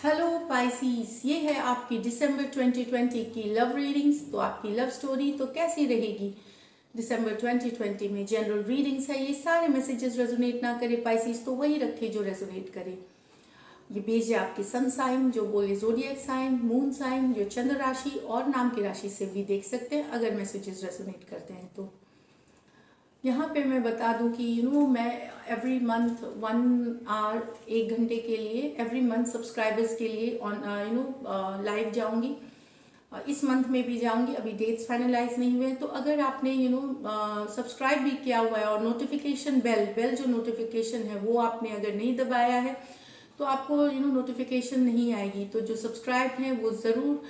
Hello पाइसीस, ये है आपकी दिसंबर 2020 की लव रीडिंग्स। तो आपकी लव स्टोरी तो कैसी रहेगी दिसंबर 2020 में? जनरल रीडिंग्स है, ये सारे मैसेजेस रेजोनेट ना करे पाइसीस तो वही रखे जो रेजोनेट करे। ये भेजे आपके सन साइन, जो बोले जोडिएक साइन, मून साइन, जो चंद्र राशि और नाम की राशि से भी देख सकते हैं अगर मैसेजेस रेजोनेट करते हैं तो। यहाँ पे मैं बता दूं कि मैं एवरी मंथ 1 आवर 1 घंटे के लिए एवरी मंथ सब्सक्राइबर्स के लिए ऑन लाइव जाऊंगी। इस मंथ में भी जाऊंगी, अभी डेट्स फाइनलाइज नहीं हुए हैं। तो अगर आपने सब्सक्राइब भी किया हुआ है और नोटिफिकेशन बेल जो नोटिफिकेशन है वो आपने अगर नहीं दबाया है तो आपको नोटिफिकेशन नहीं आएगी। तो जो सब्सक्राइब हैं वो ज़रूर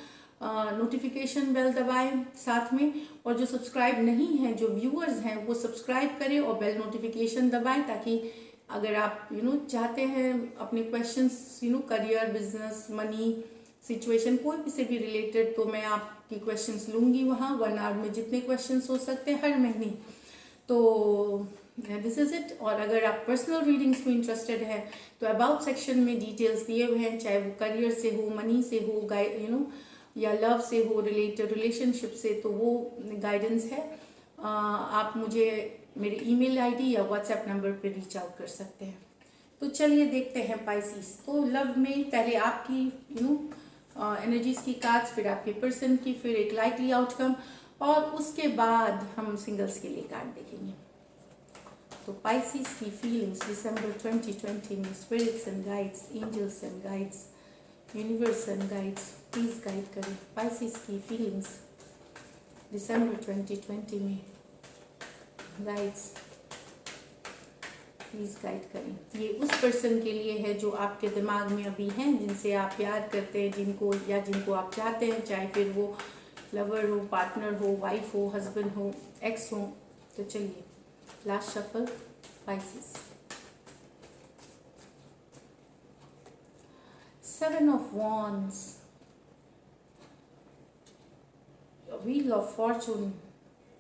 नोटिफिकेशन बेल दबाएं साथ में, और जो सब्सक्राइब नहीं है, जो व्यूअर्स हैं, वो सब्सक्राइब करें और बेल नोटिफिकेशन दबाएं, ताकि अगर आप चाहते हैं अपने questions career, business, money situation कोई से भी रिलेटेड, तो मैं आपकी क्वेश्चंस लूंगी वहाँ 1 आवर में, जितने क्वेश्चंस हो सकते हैं हर महीने। तो दिस इज इट। और अगर आप पर्सनल रीडिंग्स में इंटरेस्टेड है तो अबाउट सेक्शन में डिटेल्स दिए हुए हैं, चाहे वो करियर से हो, मनी से हो, या लव से हो, रिलेशनशिप से, तो वो गाइडेंस है। आप मुझे मेरे ईमेल आईडी या व्हाट्सएप नंबर पे रीच आउट कर सकते हैं। तो चलिए देखते हैं पाइसीस। तो लव में पहले आपकी एनर्जीज की कार्ड्स, फिर आपके पर्सन की, फिर एक लाइकली आउटकम, और उसके बाद हम सिंगल्स के लिए कार्ड देखेंगे। तो पाइसीस की फीलिंग्स दिसंबर 2020 में, spirits and guides, angels and guides, universe and guides please guide करें। पाइसीस की फीलिंग्स दिसंबर 2020 में, गाइड्स प्लीज गाइड करें। ये उस पर्सन के लिए है जो आपके दिमाग में अभी हैं, जिनसे आप प्यार करते हैं, जिनको आप चाहते हैं, चाहे फिर वो लवर हो, पार्टनर हो, वाइफ हो, हस्बैंड हो, एक्स हो। तो चलिए last shuffle पाइसीस। 7 of Wands, Wheel of Fortune,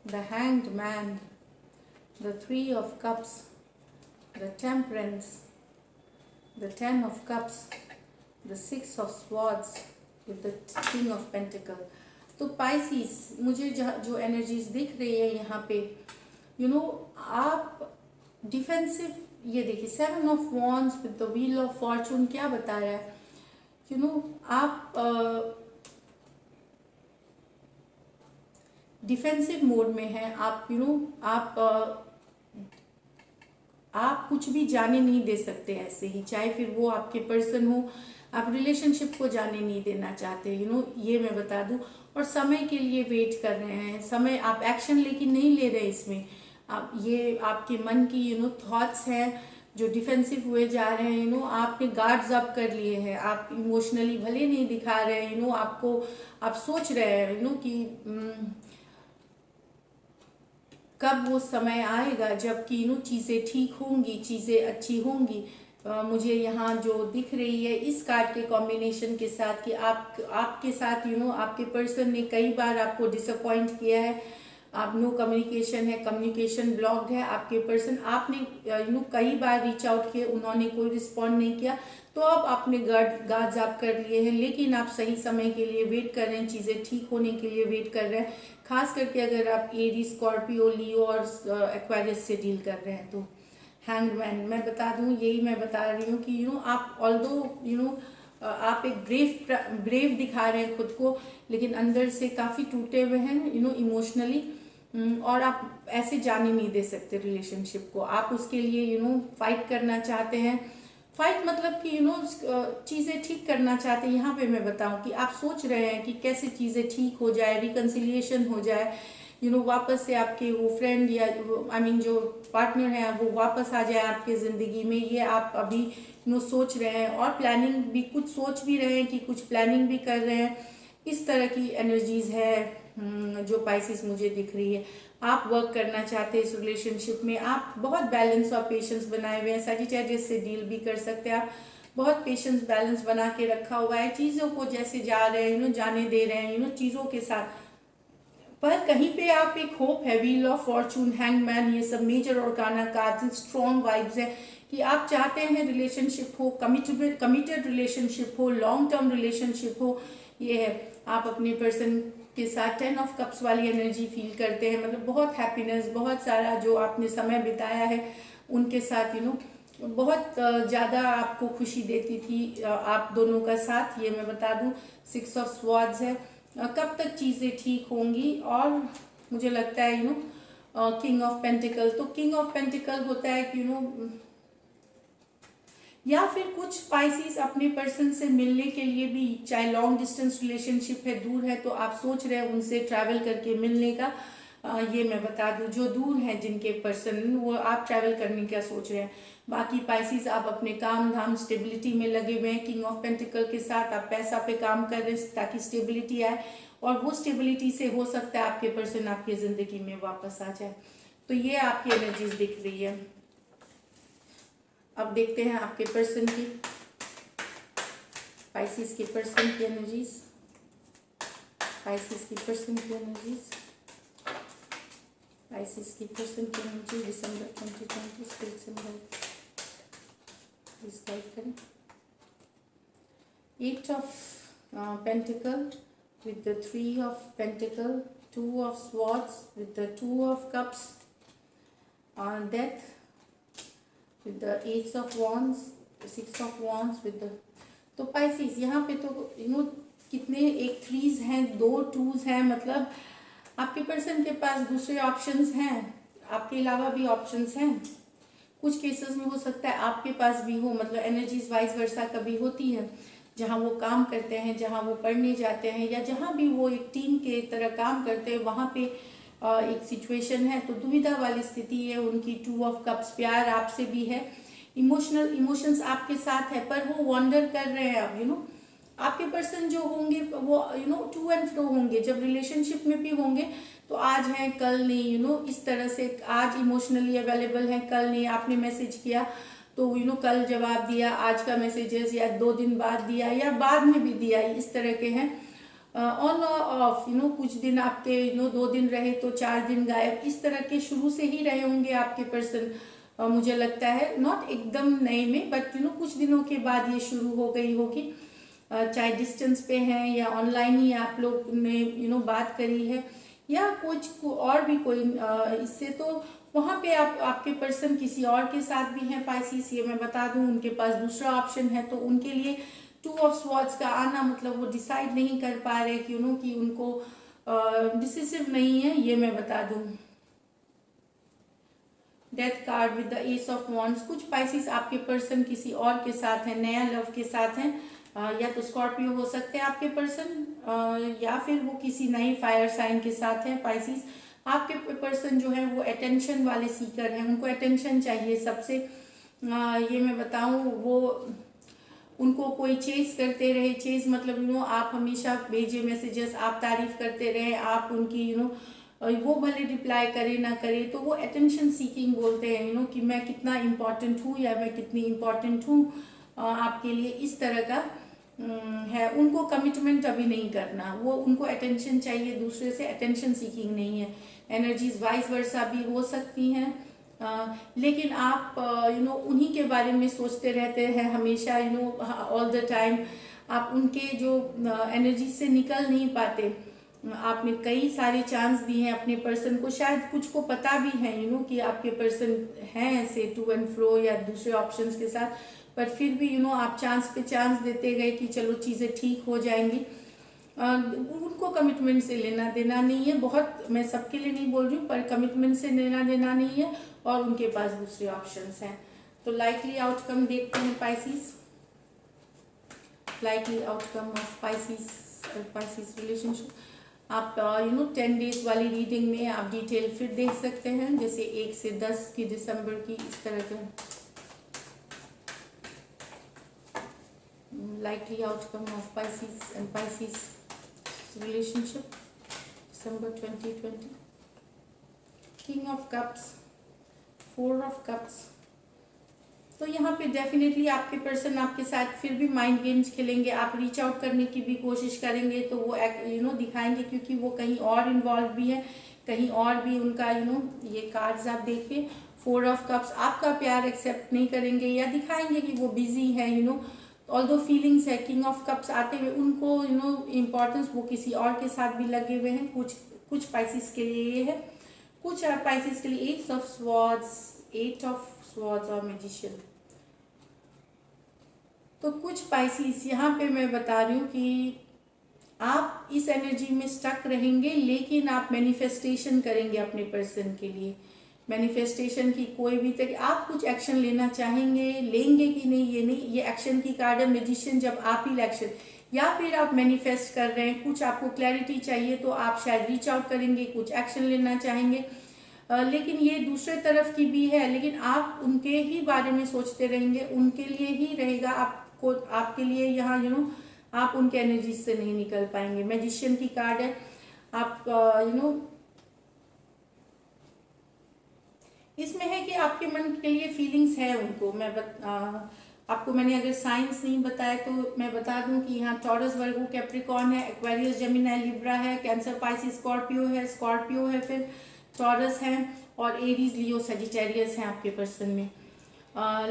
the Hanged Man, the 3 of Cups, the Temperance, the 10 of Cups, the 6 of Swords with the King of Pentacles। तो पाइसीस, मुझे जो एनर्जीज दिख रही है यहाँ पे, आप डिफेंसिव, ये देखिए 7 of Wands with the Wheel of Fortune क्या बता रहा है? आप डिफेंसिव मोड में हैं। आप कुछ भी जाने नहीं दे सकते ऐसे ही, चाहे फिर वो आपके पर्सन हो, आप रिलेशनशिप को जाने नहीं देना चाहते, ये मैं बता दूं। और समय के लिए वेट कर रहे हैं, समय आप एक्शन लेकिन नहीं ले रहे इसमें। आप ये आपके मन की थॉट्स हैं जो डिफेंसिव हुए जा रहे हैं। आपने गार्ड्स अप कर लिए हैं, आप इमोशनली भले नहीं दिखा रहे हैं, आप सोच रहे हैं कि कब वो समय आएगा जबकि चीज़ें ठीक होंगी, चीज़ें अच्छी होंगी। मुझे यहाँ जो दिख रही है इस कार्ड के कॉम्बिनेशन के साथ कि आपके साथ आपके पर्सन ने कई बार आपको डिसअपॉइंट किया है, आप नो कम्युनिकेशन है, कम्युनिकेशन ब्लॉक्ड है आपके पर्सन। आपने कई बार रीच आउट किए, उन्होंने कोई रिस्पॉन्ड नहीं किया, तो अब आपने गार्ड्स आप कर लिए हैं, लेकिन आप सही समय के लिए वेट कर रहे हैं, चीज़ें ठीक होने के लिए वेट कर रहे हैं। खास करके अगर आप एरी, स्कॉर्पियो, लियो और एक्वेरियस से डील कर रहे हैं तो। हैंगमैन, मैं बता दूं, यही मैं बता रही हूँ कि आप ऑल्दो आप एक ब्रेव दिखा रहे हैं खुद को, लेकिन अंदर से काफ़ी टूटे हुए हैं इमोशनली, और आप ऐसे जाने नहीं दे सकते रिलेशनशिप को। आप उसके लिए फाइट करना चाहते हैं। फाइट मतलब कि चीज़ें ठीक करना चाहते हैं। यहाँ पे मैं बताऊं कि आप सोच रहे हैं कि कैसे चीज़ें ठीक हो जाए, रिकन्सिलिएशन हो जाए, वापस से आपके वो फ्रेंड या जो पार्टनर है वो वापस आ जाए आपके ज़िंदगी में। ये आप अभी सोच रहे हैं, और प्लानिंग भी, कुछ सोच भी रहे हैं कि कुछ प्लानिंग भी कर रहे हैं। इस तरह की एनर्जीज है जो पाइसिस मुझे दिख रही है। आप वर्क करना चाहते हैं इस रिलेशनशिप में, आप बहुत बैलेंस और पेशेंस बनाए हुए हैं। सजिटेरियस से डील भी कर सकते हैं आप, बहुत पेशेंस बैलेंस बना के रखा हुआ है, चीज़ों को जैसे जा रहे हैं जाने दे रहे हैं चीज़ों के साथ। पर कहीं पे आप एक होप है, व्हील ऑफ फॉर्चून, हैंगमैन, ये सब मेजर ऑर्गाना कार्ड्स, स्ट्रॉन्ग वाइब्स है कि आप चाहते हैं रिलेशनशिप हो, कमिटेड रिलेशनशिप हो, लॉन्ग टर्म रिलेशनशिप हो। ये है, आप अपने पर्सन के साथ 10 ऑफ कप्स वाली एनर्जी फील करते हैं, मतलब बहुत हैप्पीनेस, बहुत सारा जो आपने समय बिताया है उनके साथ बहुत ज़्यादा आपको खुशी देती थी आप दोनों का साथ। ये मैं बता दूं 6 ऑफ स्वॉर्ड्स है। कब तक चीज़ें ठीक होंगी, और मुझे लगता है किंग ऑफ पेंटिकल, तो किंग ऑफ पेंटिकल होता है कि या फिर कुछ स्पाइसीज अपने पर्सन से मिलने के लिए भी, चाहे लॉन्ग डिस्टेंस रिलेशनशिप है, दूर है, तो आप सोच रहे हैं उनसे ट्रैवल करके मिलने का। ये मैं बता दूं, जो दूर है जिनके पर्सन, वो आप ट्रैवल करने का सोच रहे हैं। बाकी पाइसिस आप अपने काम धाम स्टेबिलिटी में लगे हुए हैं। किंग ऑफ पेंटिकल के साथ आप पैसा पे काम कर रहे हैं ताकि स्टेबिलिटी आए, और वो स्टेबिलिटी से हो सकता है आपके पर्सन आपकी जिंदगी में वापस आ जाए। तो ये आपकी एनर्जीज दिख रही है। अब देखते हैं आपके पर्सन की, पाइसिस के पर्सन की एनर्जीज, पाइसिस की पर्सन की एनर्जीज, पाइसिस की पर्सन की energy December 2020 spirit symbol please guide करें। 8 of pentacle with the 3 of pentacle, 2 of swords with the 2 of cups, death with the 8 of wands, 6 of wands with the, तो Pisces यहाँ पे तो कितने, एक 3s हैं, 2 2s हैं, मतलब आपके पर्सन के पास दूसरे ऑप्शंस हैं, आपके अलावा भी ऑप्शंस हैं। कुछ केसेस में हो सकता है आपके पास भी हो, मतलब एनर्जीज वाइस वर्सा कभी होती है, जहाँ वो काम करते हैं, जहाँ वो पढ़ने जाते हैं, या जहाँ भी वो एक टीम के तरह काम करते हैं, वहाँ पे एक सिचुएशन है, तो दुविधा वाली स्थिति है उनकी। 2 ऑफ कप्स, प्यार आपसे भी है, इमोशंस आपके साथ है, पर वो वॉन्डर कर रहे हैं अब आपके पर्सन जो होंगे वो टू एंड फ्रो होंगे, जब रिलेशनशिप में भी होंगे तो आज हैं कल नहीं, इस तरह से आज इमोशनली अवेलेबल हैं, कल नहीं। आपने मैसेज किया तो कल जवाब दिया, आज का मैसेजेस या 2 दिन बाद दिया या बाद में भी दिया, इस तरह के हैं। ऑन ऑफ कुछ दिन आपके 2 दिन रहे तो 4 दिन गायब, इस तरह के शुरू से ही रहे होंगे आपके पर्सन। मुझे लगता है नॉट एकदम नए में, बट कुछ दिनों के बाद ये शुरू हो गई होगी, चाहे डिस्टेंस पे हैं या ऑनलाइन ही आप लोग ने बात करी है, या कुछ और भी कोई इससे, तो वहाँ पे आपके पर्सन किसी और के साथ भी हैं पाइसिस। ये मैं बता दूं, उनके पास दूसरा ऑप्शन है, तो उनके लिए 2 ऑफ स्वॉर्ड्स का आना मतलब वो डिसाइड नहीं कर पा रहे कि उनको डिसिसिव नहीं है, ये मैं बता दूं। Death card with the S of wands, कुछ पाइसिस आपके पर्सन किसी और के साथ है, नया लव के साथ हैं, या तो स्कॉर्पियो हो सकते हैं आपके पर्सन, या फिर वो किसी नए फायर साइन के साथ है पाइसिस। आपके पर्सन जो है वो अटेंशन वाले सीकर हैं, उनको अटेंशन चाहिए सबसे। ये मैं बताऊं, वो उनको कोई चेज करते रहे, चेज मतलब आप हमेशा भेजे मैसेजेस, आप तारीफ करते रहे, आप उनकी वो भले रिप्लाई करे ना करे, तो वो अटेंशन सीकिंग बोलते हैं कि मैं कितना इम्पोर्टेंट हूँ या मैं कितनी इम्पोर्टेंट हूँ आपके लिए, इस तरह का है। उनको कमिटमेंट अभी नहीं करना, वो उनको अटेंशन चाहिए दूसरे से, अटेंशन सीकिंग नहीं है। एनर्जीज वाइस वर्सा भी हो सकती हैं, लेकिन आप उन्हीं के बारे में सोचते रहते हैं हमेशा, ऑल द टाइम आप उनके जो एनर्जी से निकल नहीं पाते। आपने कई सारे चांस दिए हैं अपने पर्सन को, शायद कुछ को पता भी है कि आपके पर्सन हैं ऐसे टू एंड फ्रो या दूसरे ऑप्शंस के साथ, पर फिर भी आप चांस पे चांस देते गए कि चलो चीज़ें ठीक हो जाएंगी। उनको कमिटमेंट से लेना देना नहीं है, बहुत, मैं सबके लिए नहीं बोल रही हूँ, पर कमिटमेंट से लेना देना नहीं है, और उनके पास दूसरे ऑप्शंस हैं। तो लाइकली आउटकम देखते हैं Pisces, likely outcome of Pisces relationship. आप 10 डेज वाली रीडिंग में आप डिटेल फिर देख सकते हैं, जैसे 1 से 10 की दिसंबर की, इस तरह के likely outcome of Pisces and Pisces relationship December 2020. King of Cups, 4 of Cups. तो यहाँ पे डेफिनेटली आपके पर्सन आपके साथ फिर भी माइंड गेम्स खेलेंगे, आप रीच आउट करने की भी कोशिश करेंगे तो वो दिखाएंगे, क्योंकि वो कहीं और इन्वॉल्व भी है, कहीं और भी उनका ये कार्ड्स आप देखिए 4 ऑफ कप्स, आपका प्यार एक्सेप्ट नहीं करेंगे या दिखाएंगे कि वो बिजी है, ऑल्दो फीलिंग्स है। किंग ऑफ कप्स आते हुए उनको इम्पोर्टेंस वो किसी और के साथ भी लगे हुए हैं। कुछ पाइसिस के लिए ये है, कुछ पाइसिस के लिए एट ऑफ स्वॉर्ड्स और मैजिशियन। तो कुछ पाइसिस यहाँ पे मैं बता रही हूँ कि आप इस एनर्जी में स्टक रहेंगे, लेकिन आप मैनिफेस्टेशन करेंगे अपने पर्सन के लिए। मैनिफेस्टेशन की कोई भी तरीके, आप कुछ एक्शन लेना चाहेंगे, लेंगे कि नहीं ये नहीं, ये एक्शन की कार्ड है मैजिशियन। जब आप ही एक्शन, या फिर आप मैनिफेस्ट कर रहे हैं, कुछ आपको क्लैरिटी चाहिए तो आप शायद रीच आउट करेंगे, कुछ एक्शन लेना चाहेंगे। लेकिन ये दूसरे तरफ की भी है, लेकिन आप उनके ही बारे में सोचते रहेंगे, उनके लिए ही रहेगा। आपको आपके लिए यहाँ आप उनके एनर्जी से नहीं निकल पाएंगे। मैजिशियन की कार्ड है। आप इसमें है कि आपके मन के लिए फीलिंग्स है उनको। आपको मैंने अगर साइंस नहीं बताया तो मैं बता दूं कि यहाँ टॉरस, वर्गो, कैप्रिकॉर्न है, एक्वेरियस, जेमिनी, लिब्रा है, कैंसर, पाइसिस, स्कॉर्पियो है, फिर टॉरस है, और एरीज, लियो, सजिटेरियस है आपके पर्सन में।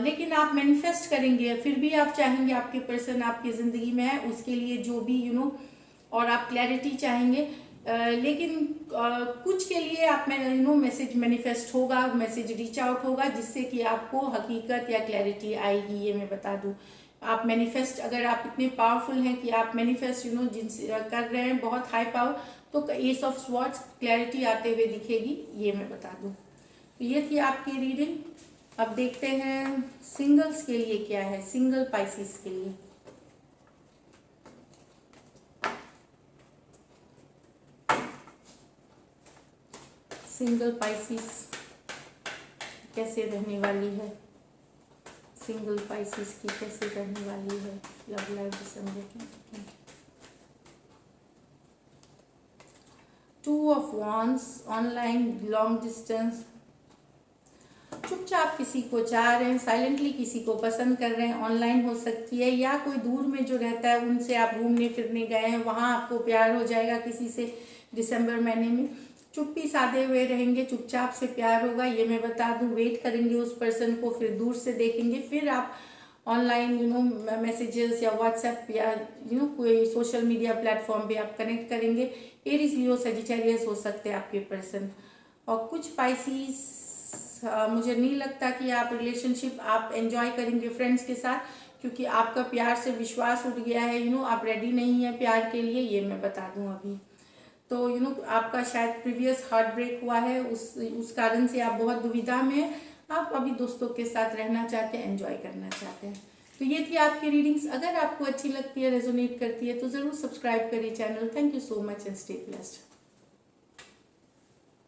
लेकिन आप मैनिफेस्ट करेंगे, फिर भी आप चाहेंगे आपके पर्सन आपकी ज़िंदगी में है, उसके लिए जो भी और आप क्लैरिटी चाहेंगे। लेकिन कुछ के लिए आप मैसेज मैनिफेस्ट होगा, मैसेज रीच आउट होगा, जिससे कि आपको हकीकत या क्लैरिटी आएगी। ये मैं बता दूं, आप मैनिफेस्ट, अगर आप इतने पावरफुल हैं कि आप मैनिफेस्ट जिनसे कर रहे हैं बहुत हाई पावर, तो एस ऑफ स्वॉर्ड्स क्लैरिटी आते हुए दिखेगी, ये मैं बता दूं। तो ये थी आपकी रीडिंग। अब देखते हैं सिंगल्स के लिए क्या है, सिंगल पाइसिस के लिए। सिंगल पाइसिस कैसे रहने वाली है, सिंगल पाइसिस की कैसे रहने वाली है love life December 2020। 2 of wands, online, long distance, चुपचाप किसी को चाह रहे हैं, साइलेंटली किसी को पसंद कर रहे हैं। ऑनलाइन हो सकती है, या कोई दूर में जो रहता है उनसे आप घूमने फिरने गए हैं, वहाँ आपको प्यार हो जाएगा किसी से दिसंबर महीने में। चुप्पी साधे हुए रहेंगे, चुपचाप से प्यार होगा, ये मैं बता दूं। वेट करेंगे उस पर्सन को, फिर दूर से देखेंगे, फिर आप ऑनलाइन मैसेजेस या व्हाट्सएप या कोई सोशल मीडिया प्लेटफॉर्म पे आप कनेक्ट करेंगे। एरीज, लियो, सजिटेरियस हो सकते हैं आपके पर्सन। और कुछ पाइसिस, मुझे नहीं लगता कि आप रिलेशनशिप आप एंजॉय करेंगे फ्रेंड्स के साथ, क्योंकि आपका प्यार से विश्वास उठ गया है। आप रेडी नहीं है प्यार के लिए, ये मैं बता दूं अभी। तो आपका शायद प्रीवियस हार्ट ब्रेक हुआ है, उस कारण से आप बहुत दुविधा में हैं। आप अभी दोस्तों के साथ रहना चाहते हैं, एंजॉय करना चाहते हैं। तो ये थी आपकी रीडिंग्स। अगर आपको अच्छी लगती है, रेजोनेट करती है, तो ज़रूर सब्सक्राइब करिए channel. Thank you so much and stay blessed.